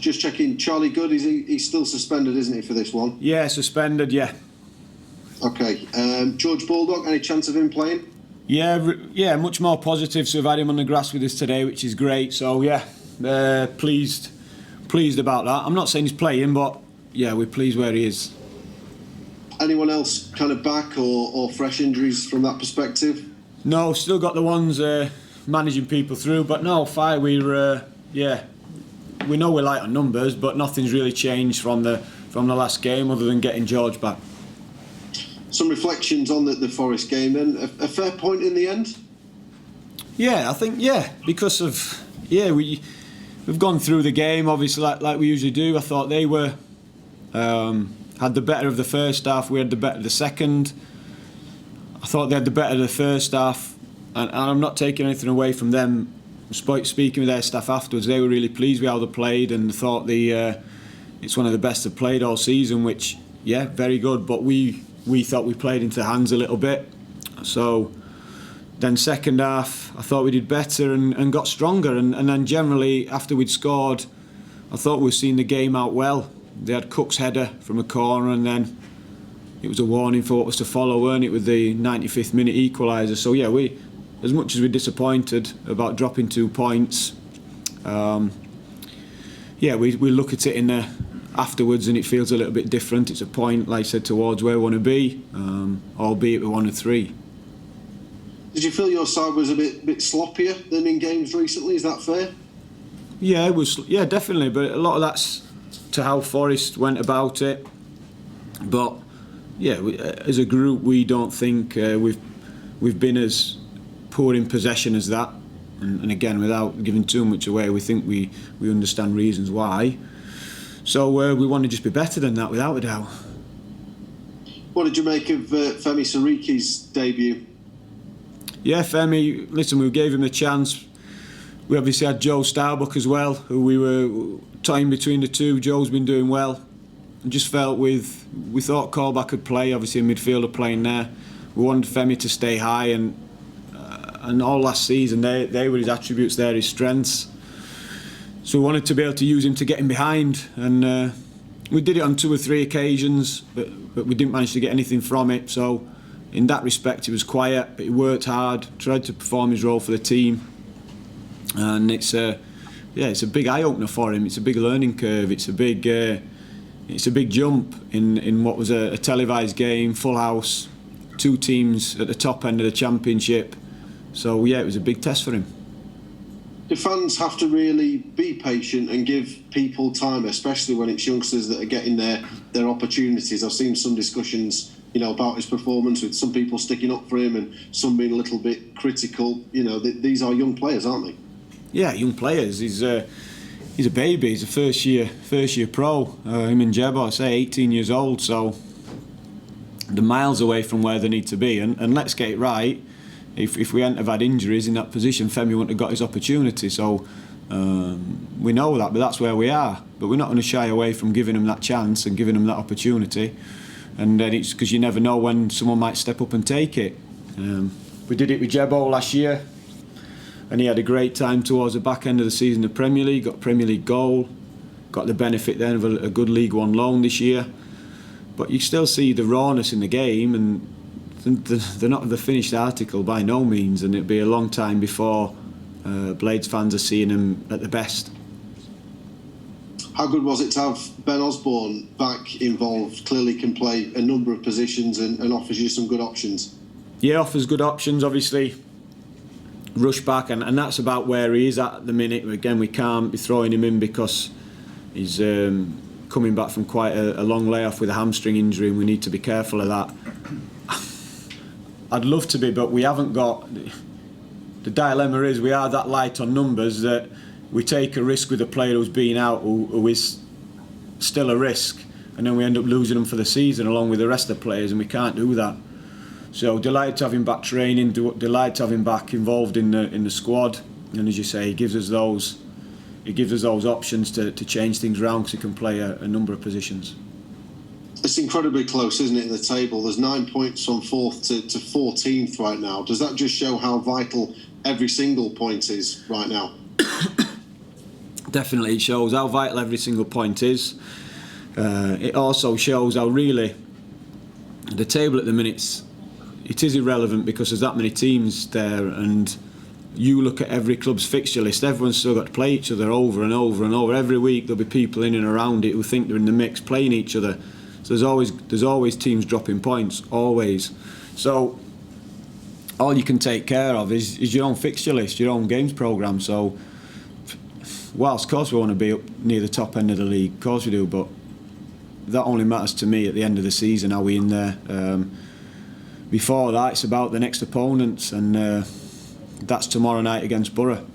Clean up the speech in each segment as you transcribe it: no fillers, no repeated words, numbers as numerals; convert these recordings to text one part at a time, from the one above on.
Just checking, Charlie Good, he's still suspended, isn't he, for this one? Yeah, suspended, yeah. Okay. George Baldock, any chance of him playing? Yeah, much more positive. So we've had him on the grass with us today, which is great. So yeah, pleased about that. I'm not saying he's playing, but yeah, we're pleased where he is. Anyone else kind of back or fresh injuries from that perspective? No, still got the ones managing people through, but no, fine. We know we're light on numbers, but nothing's really changed from the last game other than getting George back. Some reflections on the Forest game then. A fair point in the end? Yeah, I think, because of, we've gone through the game, obviously, like we usually do. I thought they were, had the better of the first half, we had the better of the second. I thought they had the better of the first half, and I'm not taking anything away from them. Speaking with their staff afterwards, they were really pleased with how they played and thought it's one of the best they've played all season, which, yeah, very good, but we thought we played into hands a little bit. So then second half, I thought we did better and got stronger. And then generally, after we'd scored, I thought we were seeing the game out well. They had Cook's header from a corner, and then it was a warning for what was to follow, weren't it, with the 95th minute equaliser. So yeah, as much as we're disappointed about dropping 2 points, we look at it in the afterwards and it feels a little bit different. It's a point, like I said, towards where we want to be, albeit we're 1 of 3. Did you feel your side was a bit sloppier than in games recently? Is that fair? Yeah, it was. Yeah, definitely. But a lot of that's to how Forest went about it. But yeah, as a group, we don't think we've been as poor in possession as that. And again, without giving too much away, we think we understand reasons why. So we want to just be better than that, without a doubt. What did you make of Femi Sariki's debut? Yeah, Femi, listen, we gave him a chance. We obviously had Joe Starbuck as well, who we were tying between the two. Joe's been doing well. And just felt we thought Colback could play, obviously a midfielder playing there. We wanted Femi to stay high, and all last season they were his attributes, they're his strengths. So we wanted to be able to use him to get him behind, and we did it on 2 or 3 occasions, but we didn't manage to get anything from it. So in that respect, he was quiet, but he worked hard, tried to perform his role for the team, and it's a big eye opener for him. It's a big learning curve. It's a big jump in what was a televised game, full house, 2 teams at the top end of the Championship. So yeah, it was a big test for him. Do fans have to really be patient and give people time, especially when it's youngsters that are getting their opportunities? I've seen some discussions, about his performance, with some people sticking up for him and some being a little bit critical. These are young players, aren't they? Yeah, young players. He's a baby. He's a first year pro. Him and Jebo, I say, 18 years old. So they're miles away from where they need to be. And let's get it right. If we hadn't have had injuries in that position, Femi wouldn't have got his opportunity. So we know that, but that's where we are. But we're not going to shy away from giving him that chance and giving him that opportunity. And then it's because you never know when someone might step up and take it. We did it with Jebo last year, and he had a great time towards the back end of the season in the Premier League, got a Premier League goal, got the benefit then of a good League One loan this year. But you still see the rawness in the game, and they're not the finished article by no means, and it'll be a long time before Blades fans are seeing him at the best. How good was it to have Ben Osborne back involved? Clearly can play a number of positions and offers you some good options. Yeah, offers good options, obviously. Rush back, and that's about where he is at the minute. Again, we can't be throwing him in because he's coming back from quite a long layoff with a hamstring injury, and we need to be careful of that. I'd love to be, but we haven't got. The dilemma is we are that light on numbers that we take a risk with a player who's been out, who is still a risk, and then we end up losing them for the season along with the rest of the players, and we can't do that. So delighted to have him back training, delighted to have him back involved in the squad, and as you say, he gives us those options to change things around, because he can play a number of positions. It's incredibly close, isn't it, in the table? There's 9 points from 4th to 14th right now. Does that just show how vital every single point is right now? Definitely, it shows how vital every single point is. It also shows how really the table at the minute, it is irrelevant because there's that many teams there, and you look at every club's fixture list, everyone's still got to play each other over and over and over. Every week there'll be people in and around it who think they're in the mix playing each other. So there's always teams dropping points, always. So all you can take care of is your own fixture list, your own games programme. So whilst of course we want to be up near the top end of the league, of course we do, but that only matters to me at the end of the season, are we in there. Before that, it's about the next opponents, and that's tomorrow night against Boro.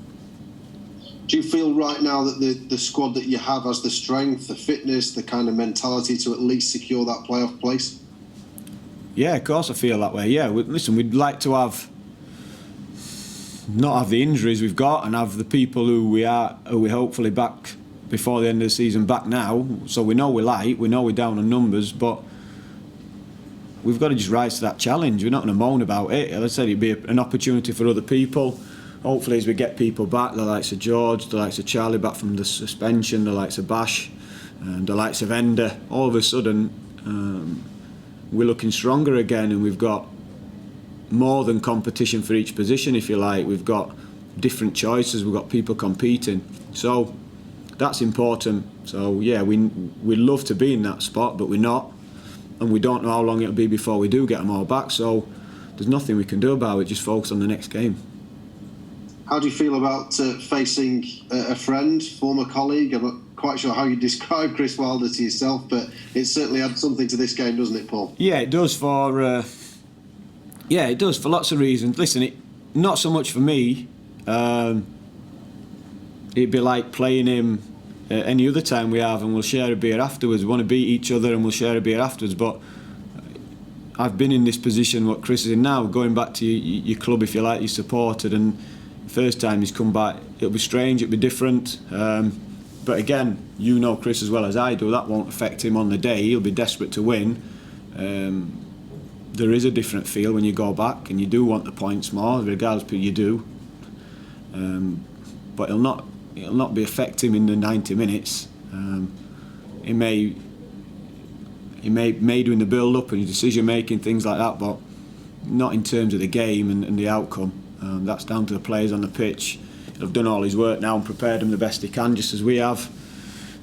Do you feel right now that the squad that you have has the strength, the fitness, the kind of mentality to at least secure that playoff place? Yeah, of course I feel that way. Yeah, listen, we'd like to not have the injuries we've got and have the people who we hopefully back before the end of the season back now. So we know we're light, we know we're down on numbers, but we've got to just rise to that challenge. We're not going to moan about it. As I said, it'd be an opportunity for other people. Hopefully, as we get people back, the likes of George, the likes of Charlie back from the suspension, the likes of Bash, and the likes of Ender, all of a sudden we're looking stronger again, and we've got more than competition for each position, if you like. We've got different choices, we've got people competing. So that's important. So yeah, we'd love to be in that spot, but we're not. And we don't know how long it'll be before we do get them all back. So there's nothing we can do about it, just focus on the next game. How do you feel about facing a friend, former colleague? I'm not quite sure how you describe Chris Wilder to yourself, but it certainly adds something to this game, doesn't it, Paul? Yeah, it does for lots of reasons. Listen, not so much for me. It'd be like playing him any other time we have, and we'll share a beer afterwards. We want to beat each other and we'll share a beer afterwards, but I've been in this position what Chris is in now, going back to your club, if you like, you supported, and first time he's come back, it'll be strange, it'll be different, but again, you know Chris as well as I do, that won't affect him on the day. He'll be desperate to win. There is a different feel when you go back, and you do want the points more, regardless of who you do, but it'll not be affect him in the 90 minutes. He may do in the build-up and decision making, things like that, but not in terms of the game and the outcome. That's down to the players on the pitch. He'll have done all his work now and prepared them the best he can, just as we have,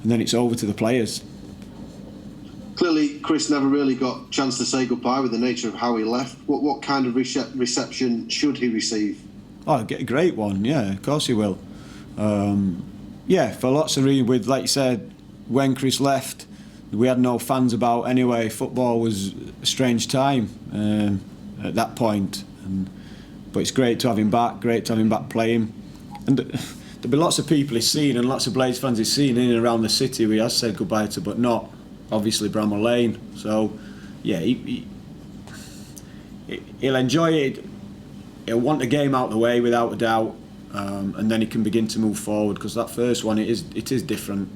and then it's over to the players. Clearly, Chris never really got a chance to say goodbye with the nature of how he left. What kind of reception should he receive? Oh, he'll get a great one, yeah, of course he will. Yeah, for lots of reasons, with, like you said, when Chris left, we had no fans about anyway. Football was a strange time at that point. But it's great to have him back, playing. And there'll be lots of people he's seen and lots of Blades fans he's seen in and around the city who he has said goodbye to, but not, obviously, Bramall Lane. So, yeah, he'll enjoy it. He'll want the game out of the way, without a doubt. And then he can begin to move forward, because that first one, it is different.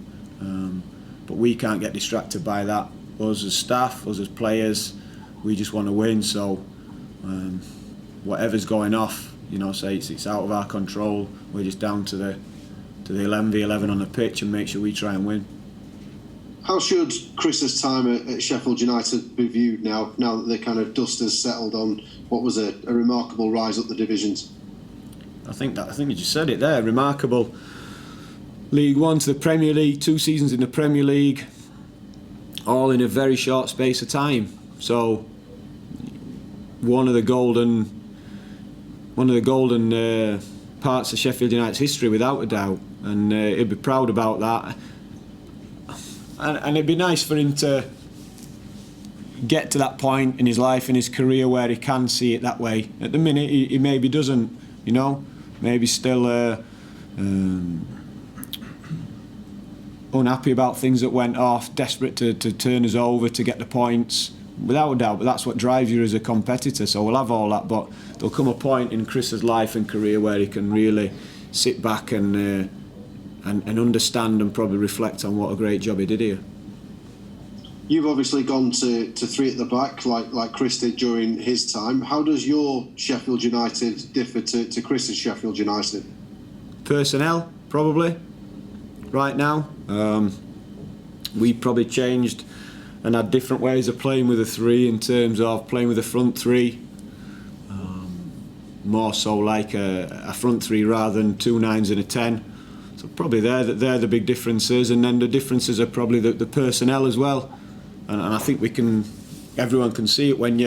But we can't get distracted by that. Us as staff, us as players, we just want to win. So whatever's going off, say it's out of our control. We're just down to the 11v11 on the pitch and make sure we try and win. How should Chris's time at Sheffield United be viewed now that the kind of dust has settled on what was a remarkable rise up the divisions? I think you just said it there. Remarkable. League One to the Premier League, 2 seasons in the Premier League, all in a very short space of time. So one of the golden parts of Sheffield United's history, without a doubt, and he'd be proud about that. And it'd be nice for him to get to that point in his life, in his career, where he can see it that way. At the minute, he maybe doesn't, maybe still unhappy about things that went off, desperate to turn us over to get the points, without a doubt. But that's what drives you as a competitor, so we'll have all that. But there'll come a point in Chris's life and career where he can really sit back and understand and probably reflect on what a great job he did here. You've obviously gone to 3 at the back, like Chris did during his time. How does your Sheffield United differ to Chris's Sheffield United? Personnel, probably. right now. We probably changed and had different ways of playing with a three in terms of playing with a front three. More so like a front three rather than 2 9s and a 10. So probably they're the big differences, and then the differences are probably the personnel as well. And I think everyone can see it when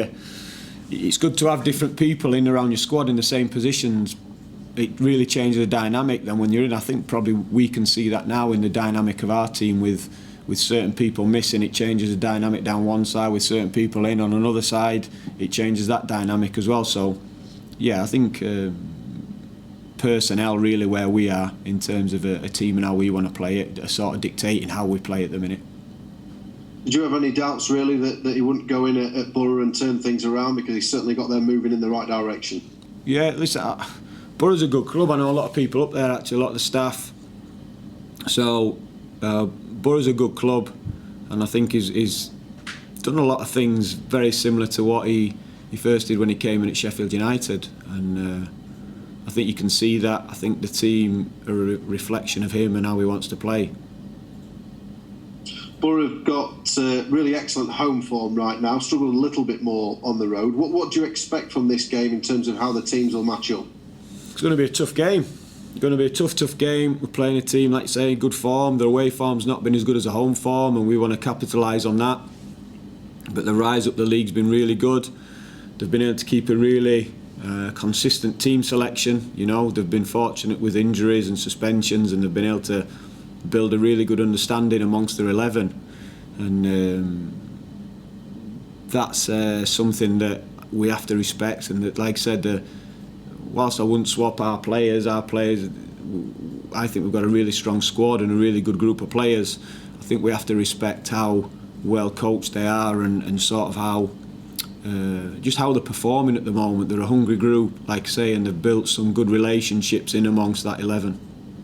it's good to have different people in around your squad in the same positions. It really changes the dynamic then when you're in. I think probably we can see that now in the dynamic of our team with certain people missing. It changes the dynamic down one side, with certain people in on another side. It changes that dynamic as well. So yeah, I think personnel really where we are in terms of a team and how we want to play it are sort of dictating how we play at the minute. Did you have any doubts really that he wouldn't go in at Boro and turn things around, because he's certainly got them moving in the right direction? Yeah, listen, Boro's a good club. I know a lot of people up there, actually, a lot of the staff. So Boro's a good club, and I think he's done a lot of things very similar to what he first did when he came in at Sheffield United, and I think you can see that. I think the team are a reflection of him and how he wants to play. Boro have got really excellent home form right now, struggled a little bit more on the road. What do you expect from this game in terms of how the teams will match up? It's going to be a tough game. It's going to be a tough game. We're playing a team, like you say, in good form. Their away form's not been as good as the home form, and we want to capitalise on that. But the rise up the league's been really good. They've been able to keep a really consistent team selection. You know, they've been fortunate with injuries and suspensions, and they've been able to build a really good understanding amongst their 11, and that's something that we have to respect. And that, like I said, whilst I wouldn't swap our players, I think we've got a really strong squad and a really good group of players. I think we have to respect how well coached they are, and sort of how just how they're performing at the moment. They're a hungry group, like I say, and they've built some good relationships in amongst that 11.